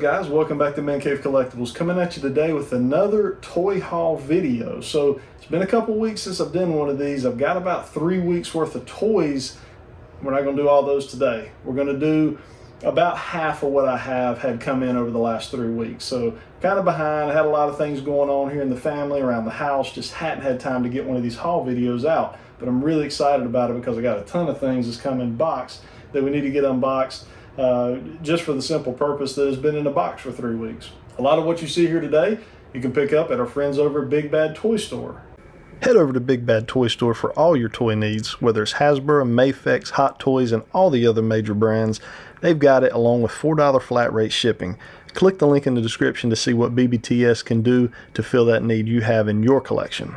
guys? Welcome back to ManCave Collectibles. Coming at you today with another toy haul video. So it's been a couple weeks since I've done one of these. I've got about 3 weeks worth of toys. We're not going to do all those today. We're going to do about half of what I have had come in over the last 3 weeks. So kind of behind. I had a lot of things going on here in the family, around the house. Just hadn't had time to get one of these haul videos out. But I'm really excited about it because I got a ton of things that's come in box that we need to get unboxed. Just for the simple purpose that it's been in a box for 3 weeks. A lot of what you see here today, you can pick up at our friends over at Big Bad Toy Store. Head over to Big Bad Toy Store for all your toy needs, whether it's Hasbro, Mafex, Hot Toys, and all the other major brands. They've got it along with $4 flat rate shipping. Click the link in the description to see what BBTS can do to fill that need you have in your collection.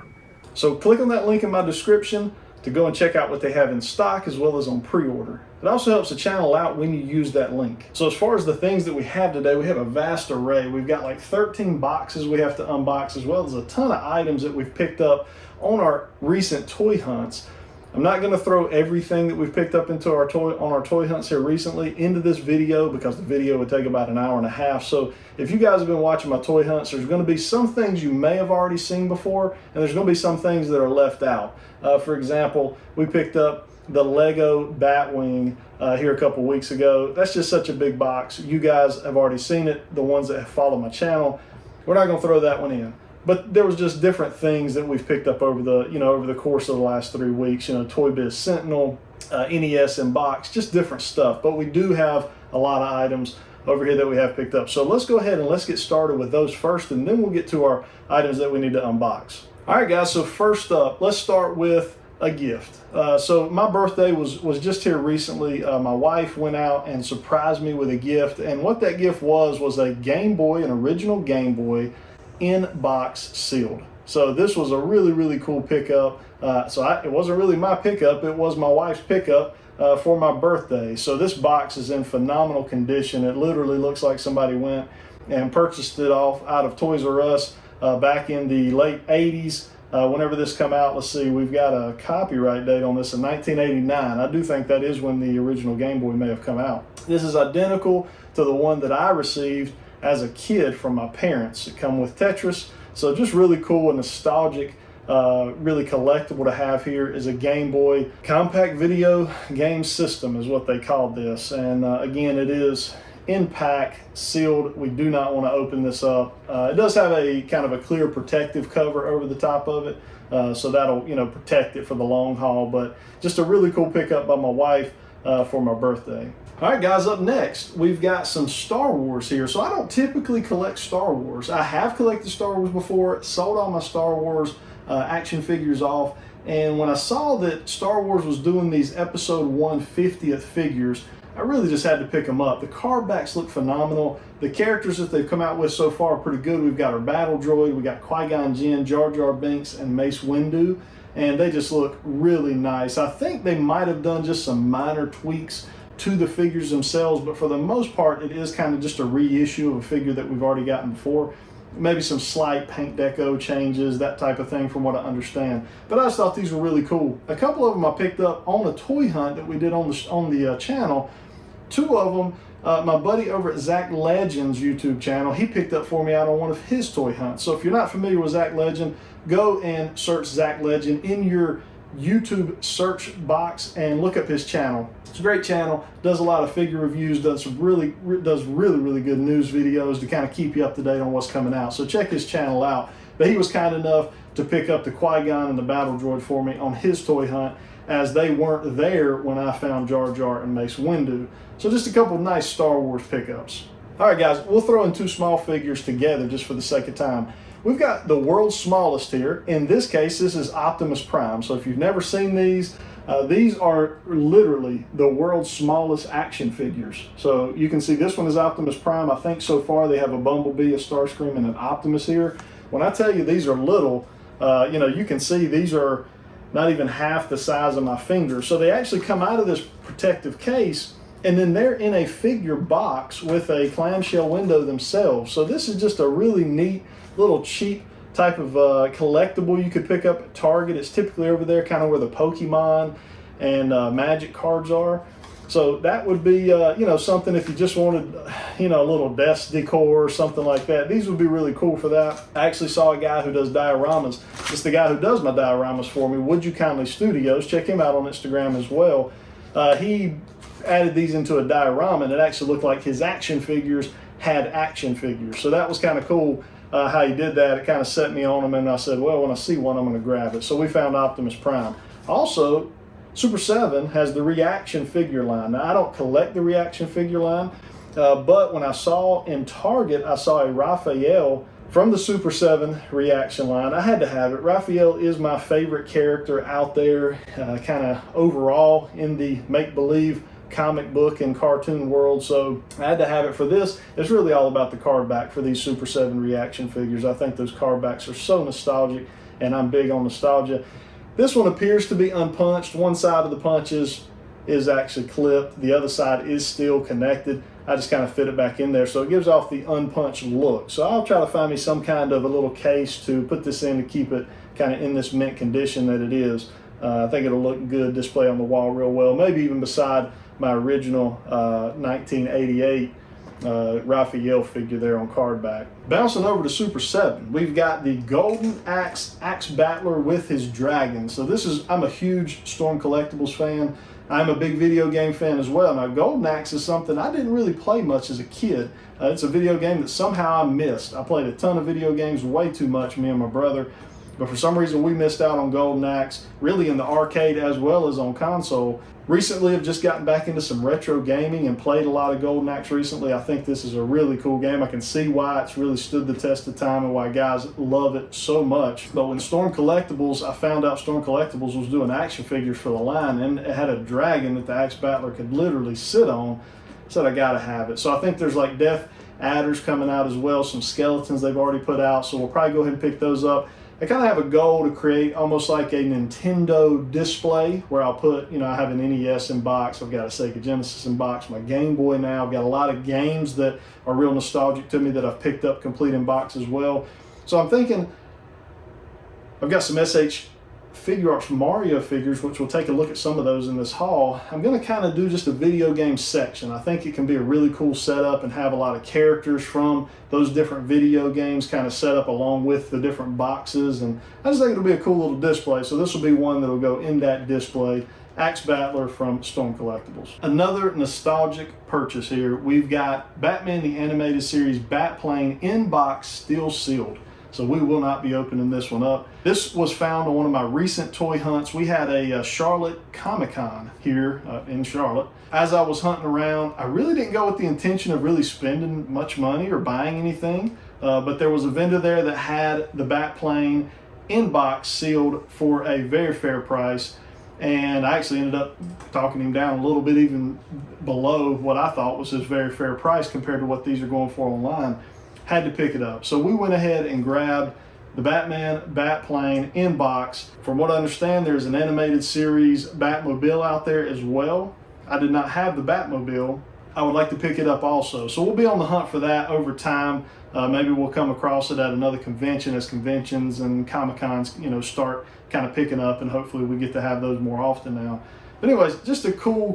So click on that link in my description to go and check out what they have in stock as well as on pre-order. It also helps the channel out when you use that link. So as far as the things that we have today, we have a vast array. We've got like 13 boxes we have to unbox, as well as a ton of items that we've picked up on our recent toy hunts. I'm not going to throw everything that we've picked up into our toy hunts here recently into this video because the video would take about an hour and a half. So if you guys have been watching my toy hunts, there's going to be some things you may have already seen before, and there's going to be some things that are left out. For example, we picked up the Lego Batwing here a couple weeks ago. That's just such a big box. You guys have already seen it, the ones that have followed my channel. We're not going to throw that one in. But there was just different things that we've picked up over the course of the last 3 weeks. Toy Biz Sentinel, NES in box, just different stuff. But we do have a lot of items over here that we have picked up. So let's go ahead and let's get started with those first, and then we'll get to our items that we need to unbox. All right, guys, so first up, let's start with a gift. So my birthday was just here recently. My wife went out and surprised me with a gift, and what that gift was a Game Boy, an original Game Boy, in box sealed. So this was a really cool pickup. It wasn't really my pickup, it was my wife's pickup for my birthday. So this box is in phenomenal condition. It literally looks like somebody went and purchased it out of Toys R Us back in the late 80s. Whenever this come out, let's see, we've got a copyright date on this in 1989. I do think that is when the original Game Boy may have come out. This is identical to the one that I received as a kid from my parents. It come with Tetris, so just really cool and nostalgic, really collectible to have here is a Game Boy compact video game system is what they called this. And again, it is in pack, sealed. We do not want to open this up. It does have a kind of a clear protective cover over the top of it, so that'll protect it for the long haul. But just a really cool pickup by my wife for my birthday. All right, guys, up next, we've got some Star Wars here. So I don't typically collect Star Wars. I have collected Star Wars before, sold all my Star Wars action figures off. And when I saw that Star Wars was doing these episode 150th figures, I really just had to pick them up. The card backs look phenomenal. The characters that they've come out with so far are pretty good. We've got our Battle Droid, we got Qui-Gon Jinn, Jar Jar Binks, and Mace Windu. And they just look really nice. I think they might have done just some minor tweaks to the figures themselves, but for the most part, it is kind of just a reissue of a figure that we've already gotten before. Maybe some slight paint deco changes, that type of thing from what I understand. But I just thought these were really cool. A couple of them I picked up on a toy hunt that we did on the channel. 2 of them, my buddy over at Zach Legend's YouTube channel, he picked up for me out on one of his toy hunts. So if you're not familiar with Zach Legend, go and search Zach Legend in your YouTube search box and look up his channel. It's a great channel, does a lot of figure reviews, does really good news videos to kind of keep you up to date on what's coming out. So check his channel out. But he was kind enough to pick up the Qui-Gon and the Battle Droid for me on his toy hunt, as they weren't there when I found Jar Jar and Mace Windu. So just a couple of nice Star Wars pickups. All right, guys, we'll throw in 2 small figures together just for the sake of time. We've got the world's smallest here. In this case, this is Optimus Prime. So if you've never seen these are literally the world's smallest action figures. So you can see this one is Optimus Prime. I think so far they have a Bumblebee, a Starscream, and an Optimus here. When I tell you these are little, you can see these are not even half the size of my finger. So they actually come out of this protective case, and then they're in a figure box with a clamshell window themselves. So this is just a really neat little cheap type of collectible you could pick up at Target. It's typically over there kind of where the Pokemon and Magic cards are. So that would be, you know, something if you just wanted, you know, a little desk decor or something like that. These would be really cool for that. I actually saw a guy who does dioramas. It's the guy who does my dioramas for me, Would You Kindly Studios. Check him out on Instagram as well. He added these into a diorama, and it actually looked like his action figures had action figures. So that was kind of cool how he did that. It kind of set me on them, and I said, well, when I see one, I'm going to grab it. So we found Optimus Prime. Also, Super 7 has the reaction figure line. Now, I don't collect the reaction figure line, but when I saw in Target, I saw a Raphael from the Super 7 reaction line. I had to have it. Raphael is my favorite character out there, kind of overall in the make-believe comic book and cartoon world, so I had to have it for this. It's really all about the card back for these Super 7 reaction figures. I think those card backs are so nostalgic, and I'm big on nostalgia. This one appears to be unpunched. One side of the punches is actually clipped. The other side is still connected. I just kind of fit it back in there, so it gives off the unpunched look. So I'll try to find me some kind of a little case to put this in to keep it kind of in this mint condition that it is. I think it'll look good, display on the wall real well, maybe even beside my original 1988 Raphael figure there on card back. Bouncing over to Super 7, we've got the Golden Axe Battler with his dragon. So this is, I'm a huge Storm Collectibles fan. I'm a big video game fan as well. Now, Golden Axe is something I didn't really play much as a kid. It's a video game that somehow I missed. I played a ton of video games, way too much, me and my brother. But for some reason, we missed out on Golden Axe, really in the arcade as well as on console. Recently, I've just gotten back into some retro gaming and played a lot of Golden Axe recently. I think this is a really cool game. I can see why it's really stood the test of time and why guys love it so much. But when Storm Collectibles, I found out Storm Collectibles was doing action figures for the line, and it had a dragon that the Axe Battler could literally sit on. I said, I gotta have it. So I think there's like Death Adders coming out as well, some skeletons they've already put out. So we'll probably go ahead and pick those up. I kind of have a goal to create almost like a Nintendo display where I'll put, you know, I have an NES in box, I've got a Sega Genesis in box, my Game Boy now, I've got a lot of games that are real nostalgic to me that I've picked up complete in box as well. So I'm thinking, I've got some SH Figure Arts Mario figures, which we'll take a look at some of those in this haul. I'm going to kind of do just a video game section. I think it can be a really cool setup and have a lot of characters from those different video games kind of set up along with the different boxes, and I just think it'll be a cool little display. So this will be one that'll go in that display. Axe Battler from Storm Collectibles. Another nostalgic purchase here. We've got Batman the Animated Series Batplane in box, still sealed. So we will not be opening this one up. This was found on one of my recent toy hunts. We had a Charlotte Comic-Con here in Charlotte. As I was hunting around, I really didn't go with the intention of really spending much money or buying anything, but there was a vendor there that had the Batplane in box sealed for a very fair price. And I actually ended up talking him down a little bit, even below what I thought was his very fair price compared to what these are going for online. Had to pick it up. So we went ahead and grabbed the Batman Batplane in box. From what I understand, there's an animated series Batmobile out there as well. I did not have the Batmobile. I would like to pick it up also. So we'll be on the hunt for that over time. Maybe we'll come across it at another convention as conventions and Comic-Cons, you know, start kind of picking up, and hopefully we get to have those more often now. But anyways, just a cool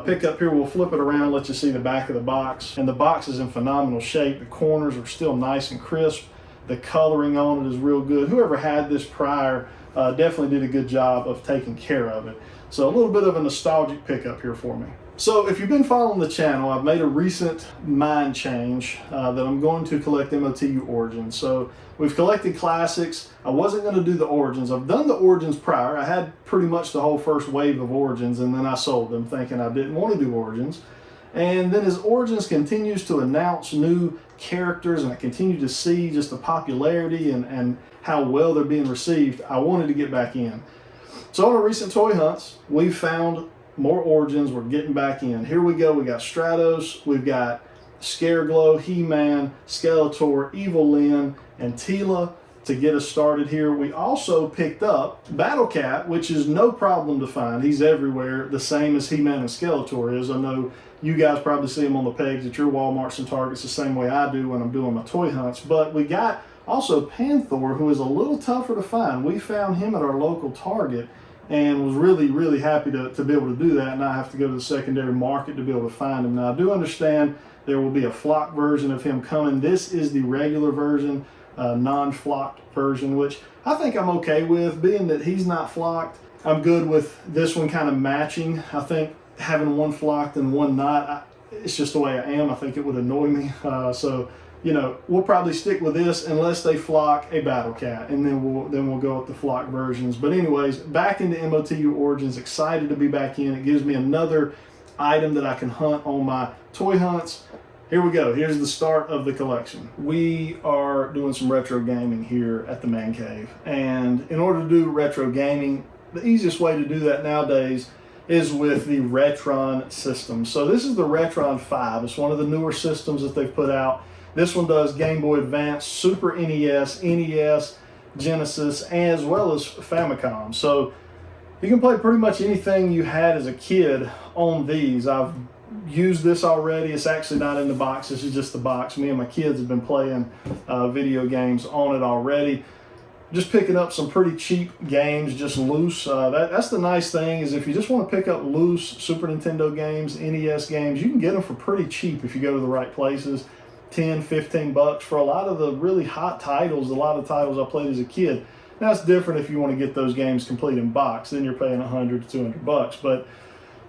pick up here. We'll flip it around, let you see the back of the box. And the box is in phenomenal shape. The corners are still nice and crisp. The coloring on it is real good. Whoever had this prior definitely did a good job of taking care of it. So a little bit of a nostalgic pickup here for me. So if you've been following the channel, I've made a recent mind change that I'm going to collect MOTU Origins. So we've collected classics. I wasn't going to do the Origins. I've done the Origins prior. I had pretty much the whole first wave of Origins, and then I sold them thinking I didn't want to do Origins. And then as Origins continues to announce new characters and I continue to see just the popularity and how well they're being received, I wanted to get back in. So on our recent toy hunts, we found more Origins. We're getting back in. Here we go. We got Stratos, we've got Scareglow, He-Man, Skeletor, Evil Lyn, and Teela to get us started here. We also picked up Battle Cat, which is no problem to find. He's everywhere, the same as He-Man and Skeletor is. I know you guys probably see him on the pegs at your Walmarts and Targets the same way I do when I'm doing my toy hunts. But we got also Panther, who is a little tougher to find. We found him at our local Target, and was really happy to be able to do that and not have to go to the secondary market to be able to find him. Now, I do understand there will be a flock version of him coming. This is the regular version, non-flocked version, which I think I'm okay with. Being that he's not flocked, I'm good with this one kind of matching. I think having one flocked and one not, it's just the way I am. I think it would annoy me. So, you know, we'll probably stick with this unless they flock a Battle Cat, and then we'll go with the flock versions. But anyways, back into MOTU Origins. Excited to be back in. It gives me another item that I can hunt on my toy hunts. Here we go. Here's the start of the collection. We are doing some retro gaming here at the Man Cave, and in order to do retro gaming, the easiest way to do that nowadays is with the Retron system. So this is the Retron 5. It's one of the newer systems that they've put out. This one does Game Boy Advance, Super NES, NES, Genesis, as well as Famicom. So you can play pretty much anything you had as a kid on these. I've used this already. It's actually not in the box. This is just the box. Me and my kids have been playing video games on it already. Just picking up some pretty cheap games, just loose. That's the nice thing, is if you just want to pick up loose Super Nintendo games, NES games, you can get them for pretty cheap if you go to the right places. 10, 15 bucks for a lot of the really hot titles, a lot of titles I played as a kid. Now it's different if you want to get those games complete in box, then you're paying 100 to 200 bucks. But,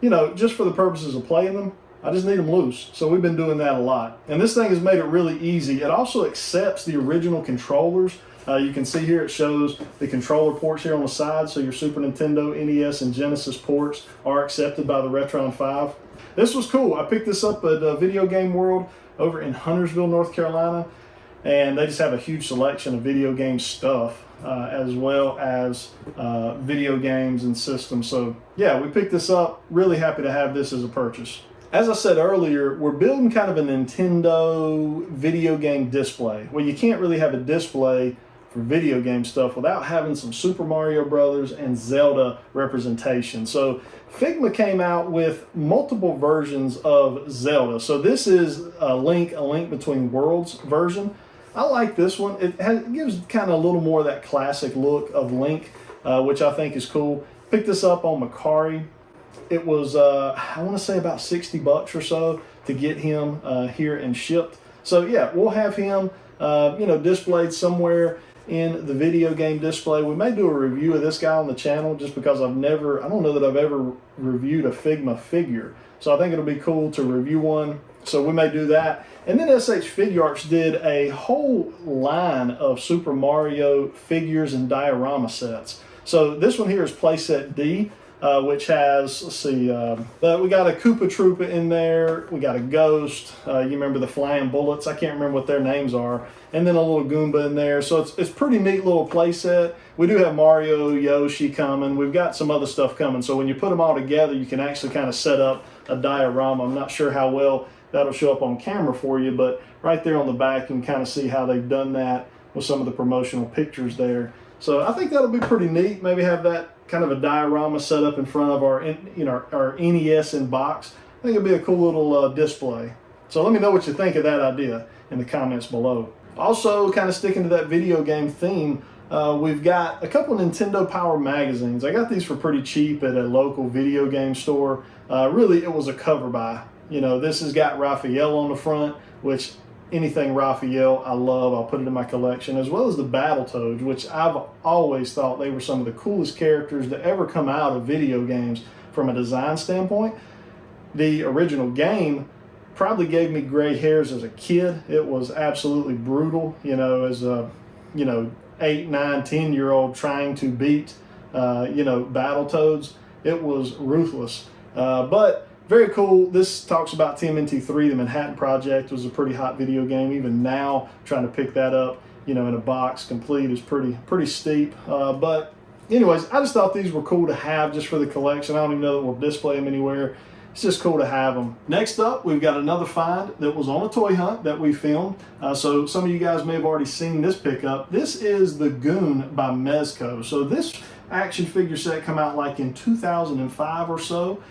you know, just for the purposes of playing them, I just need them loose. So we've been doing that a lot. And this thing has made it really easy. It also accepts the original controllers. You can see here it shows the controller ports here on the side, so your Super Nintendo, NES, and Genesis ports are accepted by the Retron 5. This was cool. I picked this up at Video Game World over in Huntersville, North Carolina, and they just have a huge selection of video game stuff, as well as video games and systems. So yeah, we picked this up. Really happy to have this as a purchase. As I said earlier, we're building kind of a Nintendo video game display. Well, you can't really have a display for video game stuff without having some Super Mario Brothers and Zelda representation. So Figma came out with multiple versions of Zelda. So this is a Link Between Worlds version. I like this one. It gives kind of a little more of that classic look of Link, which I think is cool. Picked this up on Macari. It was, I want to say about 60 bucks or so to get him here and shipped. So yeah, we'll have him, displayed somewhere in the video game display. We may do a review of this guy on the channel, just because I don't know that I've ever reviewed a Figma figure. So I think it'll be cool to review one. So we may do that. And then SH Figuarts did a whole line of Super Mario figures and diorama sets. So this one here is playset D, which has, let's see, we got a Koopa Troopa in there, we got a Ghost, you remember the Flying Bullets, I can't remember what their names are, and then a little Goomba in there. So it's pretty neat little play set. We do have Mario, Yoshi coming, we've got some other stuff coming, so when you put them all together, you can actually kind of set up a diorama. I'm not sure how well that'll show up on camera for you, but right there on the back you can kind of see how they've done that with some of the promotional pictures there. So I think that'll be pretty neat. Maybe have that kind of a diorama set up in front of our NES in box. I think it'll be a cool little display. So let me know what you think of that idea in the comments below. Also, kind of sticking to that video game theme, we've got a couple Nintendo Power magazines. I got these for pretty cheap at a local video game store. Really, it was a cover buy. You know, this has got Raphael on the front, which anything Raphael I love. I'll put it in my collection, as well as the Battletoads, which I've always thought they were some of the coolest characters to ever come out of video games from a design standpoint. The original game probably gave me gray hairs as a kid. It was absolutely brutal, as a 8, 9, 10-year-old trying to beat Battletoads. It was ruthless, but very cool. This talks about TMNT3, the Manhattan Project, was a pretty hot video game. Even now, trying to pick that up, in a box complete is pretty steep. But anyways, I just thought these were cool to have just for the collection. I don't even know that we'll display them anywhere. It's just cool to have them. Next up, we've got another find that was on a toy hunt that we filmed. So some of you guys may have already seen this pickup. This is the Goon by Mezco. So this action figure set come out like in 2005 or so.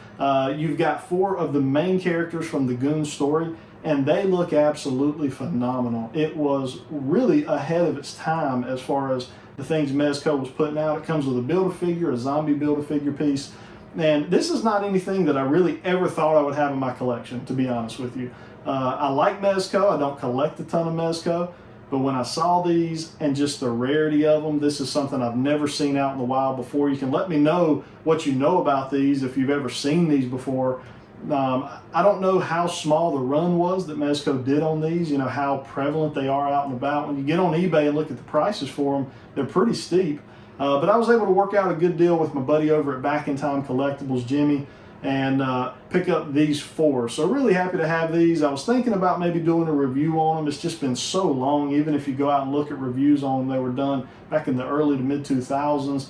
You've got 4 of the main characters from the Goon story, and they look absolutely phenomenal. It was really ahead of its time as far as the things Mezco was putting out. It comes with a Build-A-Figure, a zombie Build-A-Figure piece. And this is not anything that I really ever thought I would have in my collection, to be honest with you. I like Mezco. I don't collect a ton of Mezco. But when I saw these and just the rarity of them, this is something I've never seen out in the wild before. You can let me know what you know about these if you've ever seen these before. I don't know how small the run was that Mezco did on these, you know, how prevalent they are out and about. When you get on eBay and look at the prices for them, they're pretty steep. But I was able to work out a good deal with my buddy over at Back in Time Collectibles, Jimmy, and pick up these 4. So really happy to have these. I was thinking about maybe doing a review on them. It's just been so long. Even if you go out and look at reviews on them, they were done back in the early to mid 2000s.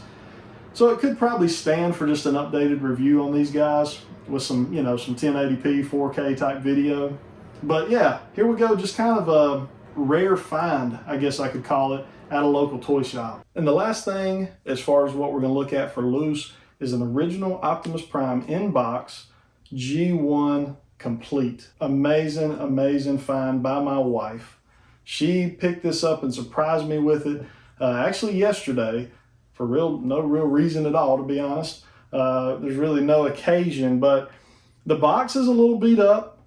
So it could probably stand for just an updated review on these guys with some, you know, some 1080p, 4K type video. But yeah, here we go. Just kind of a rare find, I guess I could call it, at a local toy shop. And the last thing, as far as what we're going to look at for loose, is an original Optimus Prime in-box G1 complete. Amazing, amazing find by my wife. She picked this up and surprised me with it actually yesterday for no real reason at all, to be honest. There's really no occasion, but the box is a little beat up.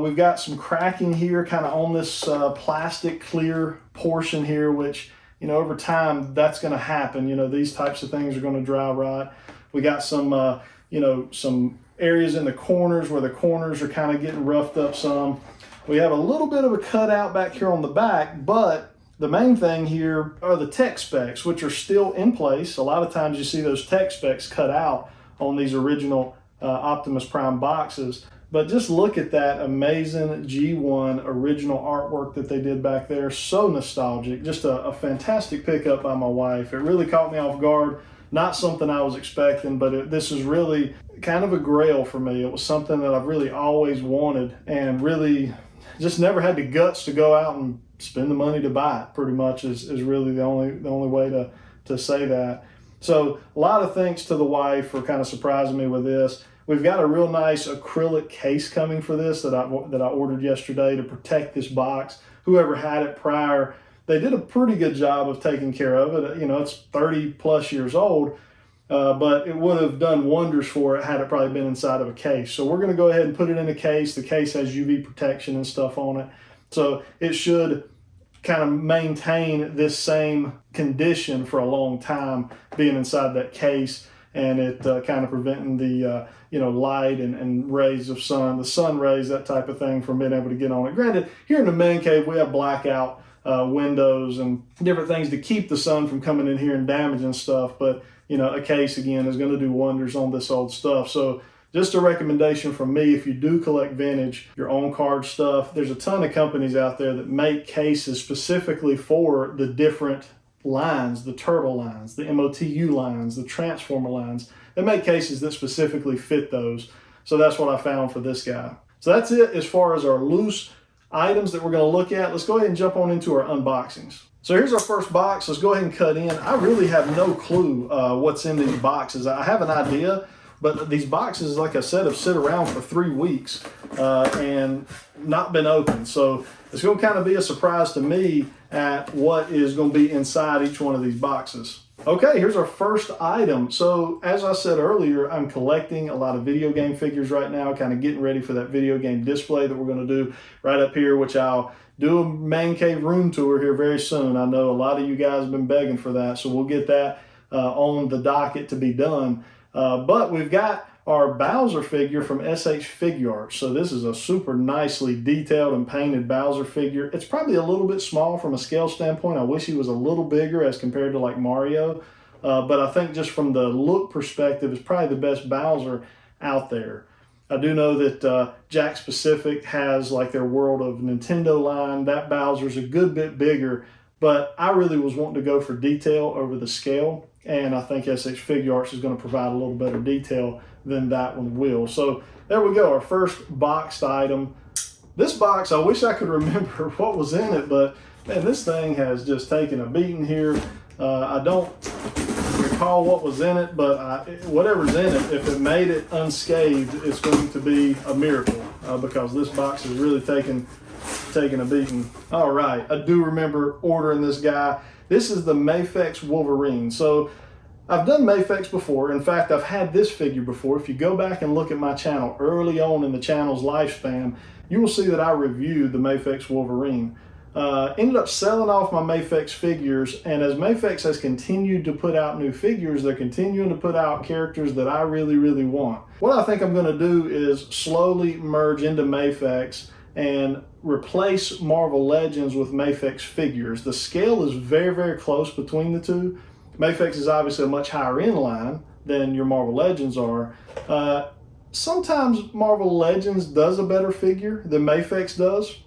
We've got some cracking here kind of on this plastic clear portion here, which, you know, over time that's going to happen. You know, these types of things are going to dry rot. We got some, you know, some areas in the corners where the corners are kind of getting roughed up some. We have a little bit of a cutout back here on the back, but the main thing here are the tech specs, which are still in place. A lot of times you see those tech specs cut out on these original Optimus Prime boxes. But just look at that amazing G1 original artwork that they did back there. So nostalgic. Just a fantastic pickup by my wife. It really caught me off guard. Not something I was expecting, but this is really kind of a grail for me. It was something that I've really always wanted and really just never had the guts to go out and spend the money to buy it, pretty much is really the only way to say that. So a lot of thanks to the wife for kind of surprising me with this. We've got a real nice acrylic case coming for this that I ordered yesterday to protect this box. Whoever had it prior, they did a pretty good job of taking care of it. You know, it's 30 plus years old, but it would have done wonders for it had it probably been inside of a case. So we're going to go ahead and put it in a case. The case has UV protection and stuff on it. So it should kind of maintain this same condition for a long time being inside that case, and it kind of preventing the you know, light and rays of sun, the sun rays, that type of thing, from being able to get on it. Granted, here in the man cave we have blackout windows and different things to keep the sun from coming in here and damaging stuff, but you know, a case again is going to do wonders on this old stuff. So just a recommendation from me, if you do collect vintage, your own card stuff, there's a ton of companies out there that make cases specifically for the different lines, the Turtle lines, the MOTU lines, the Transformer lines. They make cases that specifically fit those. So that's what I found for this guy. So that's it as far as our loose items that we're going to look at. Let's go ahead and jump on into our unboxings. So here's our first box. Let's go ahead and cut in. I really have no clue what's in these boxes. I have an idea, but these boxes, like I said, have sit around for 3 weeks and not been opened. So it's going to kind of be a surprise to me at what is going to be inside each one of these boxes. Okay, here's our first item. So as I said earlier, I'm collecting a lot of video game figures right now, kind of getting ready for that video game display that we're going to do right up here, which I'll do a man cave room tour here very soon. I know a lot of you guys have been begging for that, so we'll get that on the docket to be done. But we've got our Bowser figure from SH Figuarts. So this is a super nicely detailed and painted Bowser figure. It's probably a little bit small from a scale standpoint. I wish he was a little bigger as compared to like Mario. But I think just from the look perspective, it's probably the best Bowser out there. I do know that Jakks Pacific has like their World of Nintendo line. That Bowser's a good bit bigger, but I really was wanting to go for detail over the scale. And I think SH Figuarts is going to provide a little better detail than that one will. So there we go, our first boxed item. This box, I wish I could remember what was in it, but man, this thing has just taken a beating here. I don't recall what was in it, but whatever's in it, if it made it unscathed, it's going to be a miracle because this box has really taken taking a beating. All right, I do remember ordering this guy. This is the Mafex Wolverine. So I've done Mafex before. In fact, I've had this figure before. If you go back and look at my channel early on in the channel's lifespan, you will see that I reviewed the Mafex Wolverine. Ended up selling off my Mafex figures, and as Mafex has continued to put out new figures, they're continuing to put out characters that I really, really want. What I think I'm going to do is slowly merge into Mafex and replace Marvel Legends with Mafex figures. The scale is very, very close between the two. Mafex is obviously a much higher end line than your Marvel Legends are. Sometimes Marvel Legends does a better figure than Mafex does.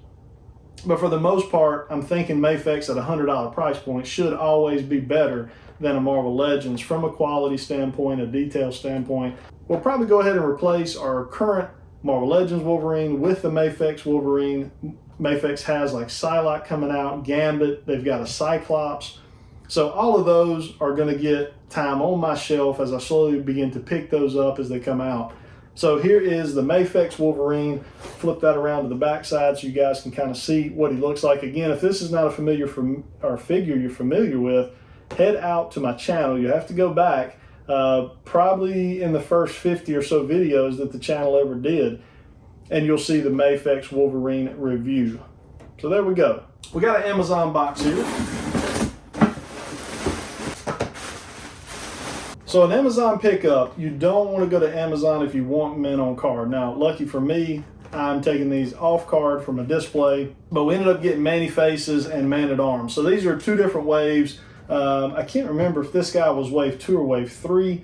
But for the most part, I'm thinking Mafex at a $100 price point should always be better than a Marvel Legends from a quality standpoint, a detail standpoint. We'll probably go ahead and replace our current Marvel Legends Wolverine with the Mafex Wolverine. Mafex has like Psylocke coming out, Gambit, they've got a Cyclops. So all of those are going to get time on my shelf as I slowly begin to pick those up as they come out. So here is the Mafex Wolverine. Flip that around to the backside so you guys can kind of see what he looks like. Again, if this is not a figure you're familiar with, head out to my channel. You have to go back probably in the first 50 or so videos that the channel ever did, and you'll see the Mafex Wolverine review. So there we go. We got an Amazon box here. So an Amazon pickup, you don't want to go to Amazon if you want men on card. Now, lucky for me, I'm taking these off card from a display, but we ended up getting Man-E-Faces and Man-at-Arms. So these are two different waves. I can't remember if this guy was wave 2 or wave 3,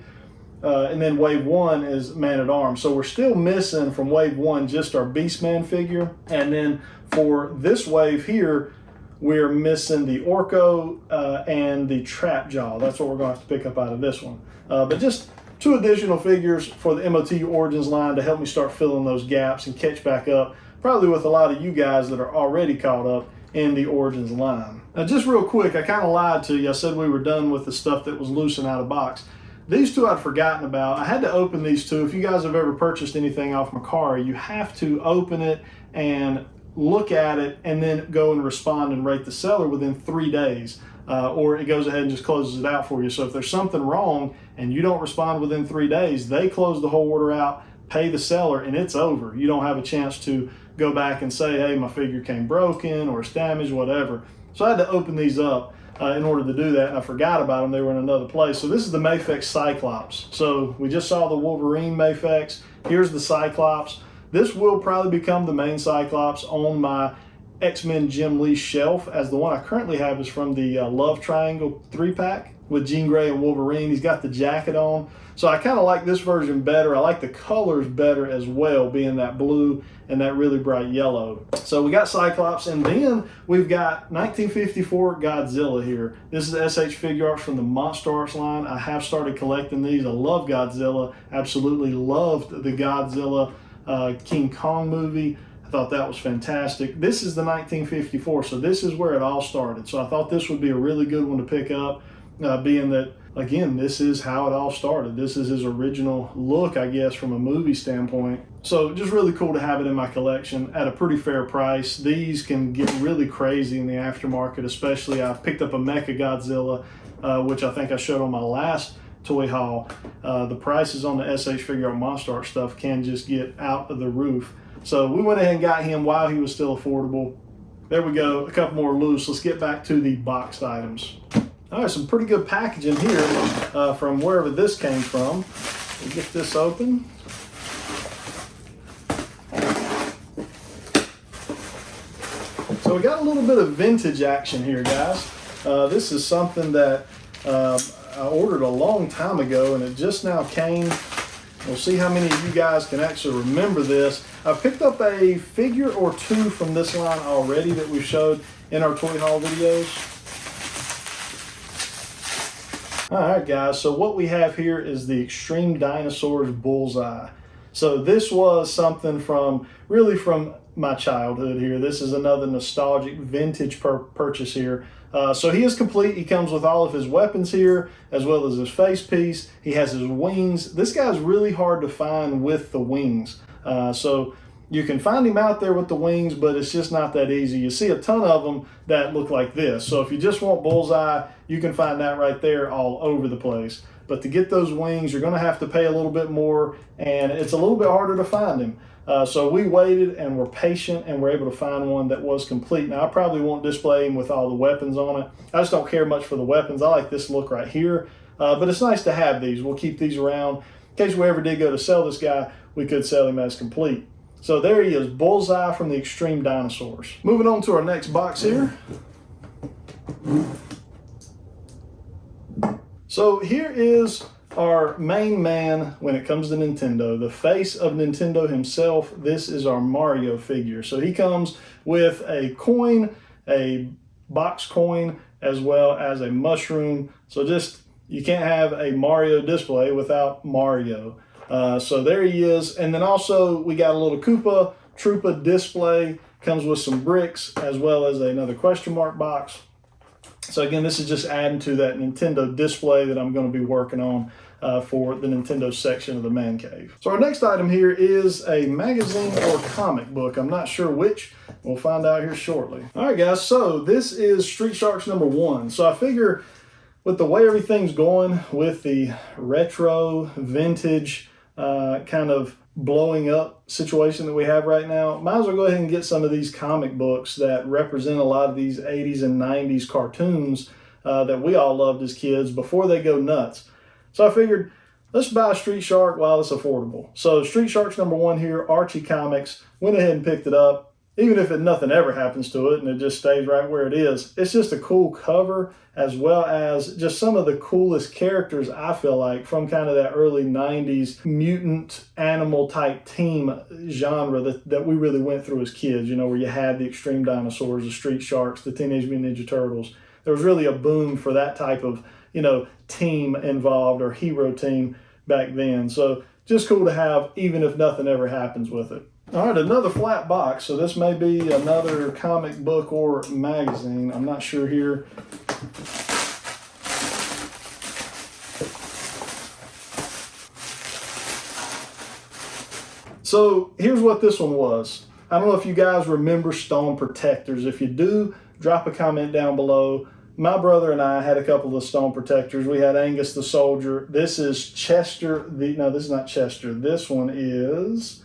and then wave 1 is Man-at-Arms. So we're still missing from wave 1 just our Beastman figure, and then for this wave here, we're missing the Orko and the Trap Jaw. That's what we're going to have to pick up out of this one. But just two additional figures for the MOT Origins line to help me start filling those gaps and catch back up, probably with a lot of you guys that are already caught up in the Origins line. Now, just real quick, I kind of lied to you. I said we were done with the stuff that was loose and out of box. These two I'd forgotten about. I had to open these two. If you guys have ever purchased anything off Mercari, you have to open it and look at it and then go and respond and rate the seller within 3 days. Or it goes ahead and just closes it out for you. So if there's something wrong and you don't respond within 3 days, they close the whole order out, pay the seller, and it's over. You don't have a chance to go back and say, hey, my figure came broken or it's damaged, whatever. So I had to open these up in order to do that, and I forgot about them. They were in another place. So this is the Mafex Cyclops. So we just saw the Wolverine Mafex. Here's the Cyclops. This will probably become the main Cyclops on my X-Men Jim Lee shelf, as the one I currently have is from the Love Triangle 3-pack with Jean Grey and Wolverine. He's got the jacket on. So I kind of like this version better. I like the colors better as well, being that blue and that really bright yellow. So we got Cyclops, and then we've got 1954 Godzilla here. This is SH Figure Arts from the Monster Arts line. I have started collecting these. I love Godzilla. Absolutely loved the Godzilla King Kong movie. I thought that was fantastic. This is the 1954, so this is where it all started. So I thought this would be a really good one to pick up, being that, again, this is how it all started. This is his original look, I guess, from a movie standpoint. So just really cool to have it in my collection at a pretty fair price. These can get really crazy in the aftermarket, especially I picked up a Mecha Godzilla, which I think I showed on my last toy haul. The prices on the SH Figure Art Monster Art stuff can just get out of the roof. So we went ahead and got him while he was still affordable. There we go, a couple more loose. Let's get back to the boxed items. All right, some pretty good packaging here from wherever this came from. We'll get this open. So we got a little bit of vintage action here, guys. This is something that I ordered a long time ago, and it just now came. We'll see how many of you guys can actually remember this. I've picked up a figure or two from this line already that we showed in our toy haul videos. All right, guys, so what we have here is the Extreme Dinosaurs Bullseye. So this was something from my childhood here. This is another nostalgic vintage purchase here. So he is complete. He comes with all of his weapons here, as well as his face piece. He has his wings. This guy's really hard to find with the wings. So You can find him out there with the wings, but it's just not that easy. You see a ton of them that look like this. So if you just want Bullseye, you can find that right there all over the place. But to get those wings, you're going to have to pay a little bit more, and it's a little bit harder to find him. So we waited and were patient and were able to find one that was complete. Now, I probably won't display him with all the weapons on it. I just don't care much for the weapons. I like this look right here. But it's nice to have these. We'll keep these around. In case we ever did go to sell this guy, we could sell him as complete. So there he is, Bullseye from the Extreme Dinosaurs. Moving on to our next box here. So here is our main man when it comes to Nintendo, the face of Nintendo himself. This is our Mario figure. So he comes with a coin, a box coin, as well as a mushroom. So just, you can't have a Mario display without Mario. So there he is. And then also we got a little Koopa Troopa display, comes with some bricks as well as another question mark box. So again, this is just adding to that Nintendo display that I'm going to be working on for the Nintendo section of the Man Cave. So our next item here is a magazine or comic book. I'm not sure which. We'll find out here shortly. All right, guys. So this is Street Sharks #1. So I figure with the way everything's going with the retro, vintage, kind of blowing up situation that we have right now, might as well go ahead and get some of these comic books that represent a lot of these 80s and 90s cartoons that we all loved as kids before they go nuts. So I figured, let's buy Street Shark while it's affordable. So Street Sharks #1 here, Archie Comics, went ahead and picked it up. Even if nothing ever happens to it and it just stays right where it is, it's just a cool cover, as well as just some of the coolest characters, I feel like, from kind of that early 90s mutant animal type team genre that we really went through as kids, you know, where you had the Extreme Dinosaurs, the Street Sharks, the Teenage Mutant Ninja Turtles. There was really a boom for that type of, you know, team involved or hero team back then. So just cool to have, even if nothing ever happens with it. All right, another flat box. So this may be another comic book or magazine. I'm not sure here. So here's what this one was. I don't know if you guys remember Stone Protectors. If you do, drop a comment down below. My brother and I had a couple of Stone Protectors. We had Angus the Soldier. This is Chester. No, this is not Chester. This one is...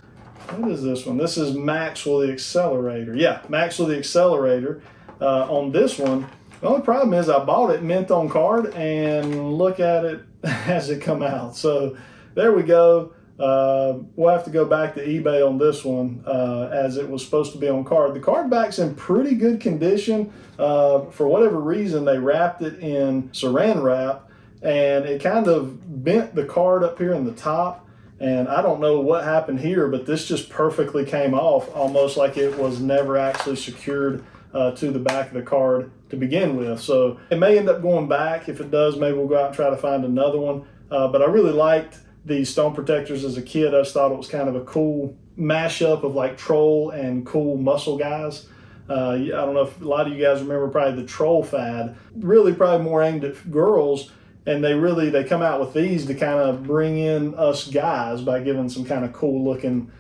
What is this one? This is Maxwell the Accelerator. Yeah, Maxwell the Accelerator. On this one, the only problem is I bought it mint on card, and look at it as it come out. So there we go. We'll have to go back to eBay on this one as it was supposed to be on card. The card back's in pretty good condition. For whatever reason, they wrapped it in saran wrap, and it kind of bent the card up here in the top. And I don't know what happened here, but this just perfectly came off, almost like it was never actually secured to the back of the card to begin with. So it may end up going back. If it does, maybe we'll go out and try to find another one. But I really liked these Stone Protectors as a kid. I just thought it was kind of a cool mashup of like Troll and cool muscle guys. I don't know if a lot of you guys remember probably the Troll fad, really probably more aimed at girls. And they come out with these to kind of bring in us guys by giving some kind of cool looking,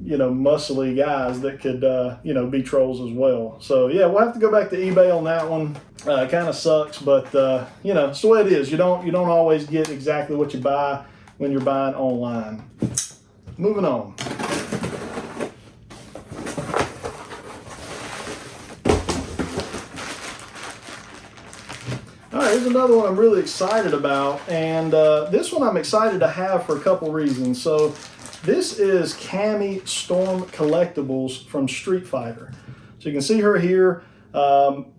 you know, muscly guys that could, you know, be trolls as well. So yeah, we'll have to go back to eBay on that one. It kind of sucks, but you know, it's the way it is. You don't always get exactly what you buy when you're buying online. Moving on. All right, here's another one I'm really excited about, and this one I'm excited to have for a couple reasons. So this is Cammy Storm Collectibles from Street Fighter. So you can see her here.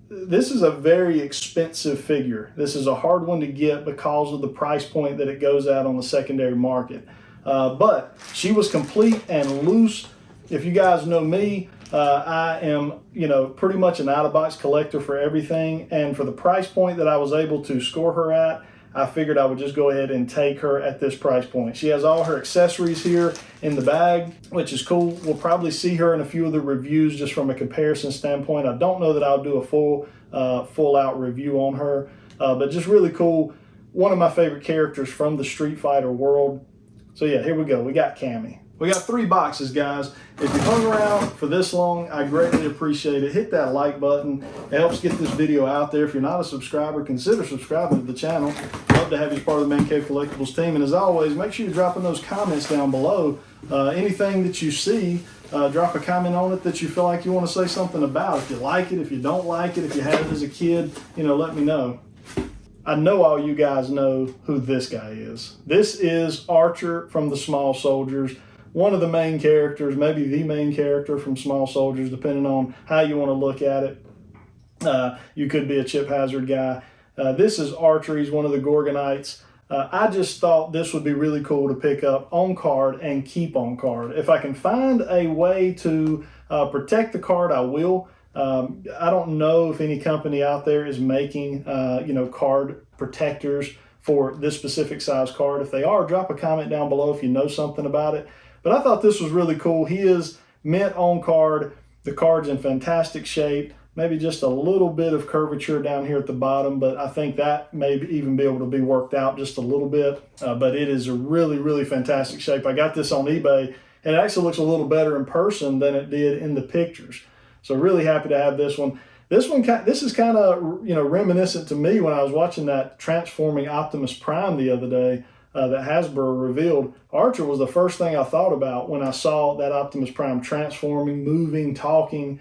This is a very expensive figure. This is a hard one to get because of the price point that it goes at on the secondary market. But she was complete and loose. If you guys know me, I am, you know, pretty much an out-of-box collector for everything, and for the price point that I was able to score her at, I figured I would just go ahead and take her at this price point. She has all her accessories here in the bag, which is cool. We'll probably see her in a few of the reviews just from a comparison standpoint. I don't know that I'll do a full-out review on her, but just really cool. One of my favorite characters from the Street Fighter world. So yeah, here we go. We got Cammy. We got 3 boxes, guys. If you hung around for this long, I greatly appreciate it. Hit that like button. It helps get this video out there. If you're not a subscriber, consider subscribing to the channel. Love to have you as part of the ManCave Collectibles team. And as always, make sure you drop in those comments down below. Anything that you see, drop a comment on it that you feel like you want to say something about. If you like it, if you don't like it, if you had it as a kid, let me know. I know all you guys know who this guy is. This is Archer from the Small Soldiers. One of the main characters, maybe the main character from Small Soldiers, depending on how you want to look at it. You could be a Chip Hazard guy. This is Archer. He's one of the Gorgonites. I just thought this would be really cool to pick up on card and keep on card. If I can find a way to protect the card, I will. I don't know if any company out there is making, card protectors for this specific size card. If they are, drop a comment down below if you know something about it. But I thought this was really cool. He is mint on card. The card's in fantastic shape. Maybe just a little bit of curvature down here at the bottom, but I think that may even be able to be worked out just a little bit. But it is a really, really fantastic shape. I got this on eBay, and it actually looks a little better in person than it did in the pictures. So really happy to have this one. This is kind of reminiscent to me when I was watching that Transforming Optimus Prime the other day. That Hasbro revealed. Archer was the first thing I thought about when I saw that Optimus Prime transforming, moving, talking.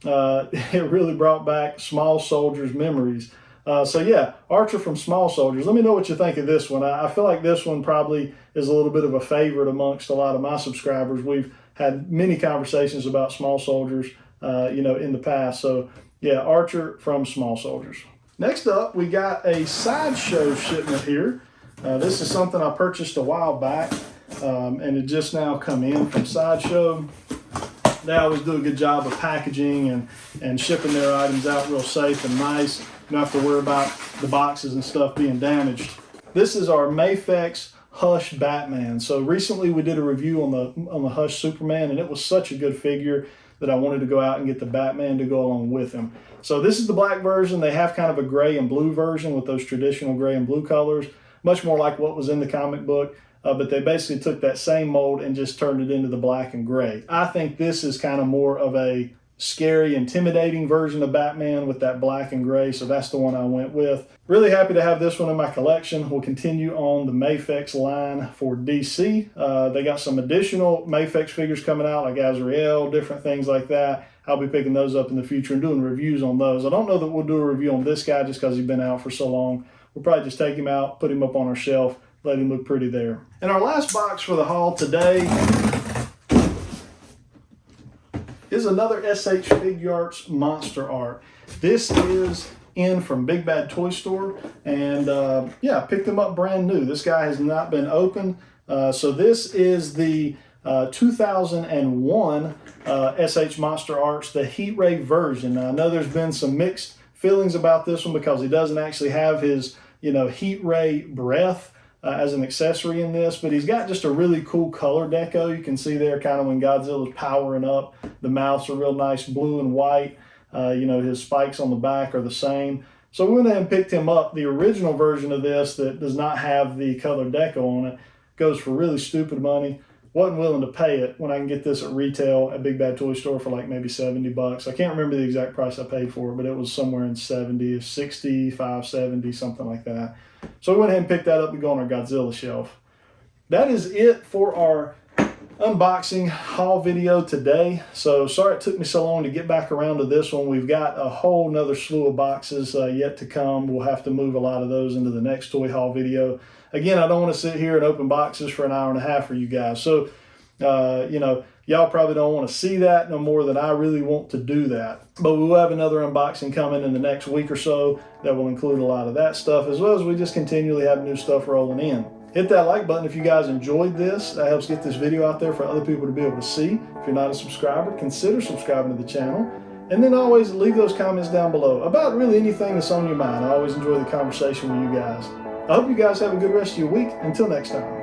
It really brought back Small Soldiers memories. So yeah, Archer from Small Soldiers. Let me know what you think of this one. I feel like this one probably is a little bit of a favorite amongst a lot of my subscribers. We've had many conversations about Small Soldiers, in the past. So yeah, Archer from Small Soldiers. Next up, we got a Sideshow shipment here. This is something I purchased a while back, and it just now come in from Sideshow. They always do a good job of packaging and shipping their items out real safe and nice. You don't have to worry about the boxes and stuff being damaged. This is our Mafex Hush Batman. So recently we did a review on the Hush Superman, and it was such a good figure that I wanted to go out and get the Batman to go along with him. So this is the black version. They have kind of a gray and blue version with those traditional gray and blue colors. Much more like what was in the comic book, but they basically took that same mold and just turned it into the black and gray. I think this is kind of more of a scary, intimidating version of Batman with that black and gray, so that's the one I went with. Really happy to have this one in my collection. We'll continue on the Mafex line for DC. They got some additional Mafex figures coming out, like Azrael, different things like that. I'll be picking those up in the future and doing reviews on those. I don't know that we'll do a review on this guy just because he's been out for so long. We'll probably just take him out, put him up on our shelf, let him look pretty there. And our last box for the haul today is another SH Figuarts Monster Art. This is in from Big Bad Toy Store, and yeah, picked them up brand new. This guy has not been opened. So this is the 2001 SH Monster Arts, the Heat Ray version. Now, I know there's been some mixed feelings about this one because he doesn't actually have his, heat ray breath as an accessory in this, but he's got just a really cool color deco. You can see there kind of when Godzilla's powering up, the mouths are real nice blue and white. His spikes on the back are the same. So we went ahead and picked him up. The original version of this that does not have the color deco on it goes for really stupid money. Wasn't willing to pay it when I can get this at retail at Big Bad Toy Store for like maybe $70. I can't remember the exact price I paid for it, but it was somewhere in 70, 65, 70, something like that. So we went ahead and picked that up to go on our Godzilla shelf. That is it for our unboxing haul video today. So sorry it took me so long to get back around to this one. We've got a whole nother slew of boxes yet to come. We'll have to move a lot of those into the next toy haul video. Again, I don't want to sit here and open boxes for an hour and a half for you guys. So, y'all probably don't want to see that no more than I really want to do that. But we will have another unboxing coming in the next week or so that will include a lot of that stuff, as well as we just continually have new stuff rolling in. Hit that like button if you guys enjoyed this. That helps get this video out there for other people to be able to see. If you're not a subscriber, consider subscribing to the channel. And then always leave those comments down below about really anything that's on your mind. I always enjoy the conversation with you guys. I hope you guys have a good rest of your week. Until next time.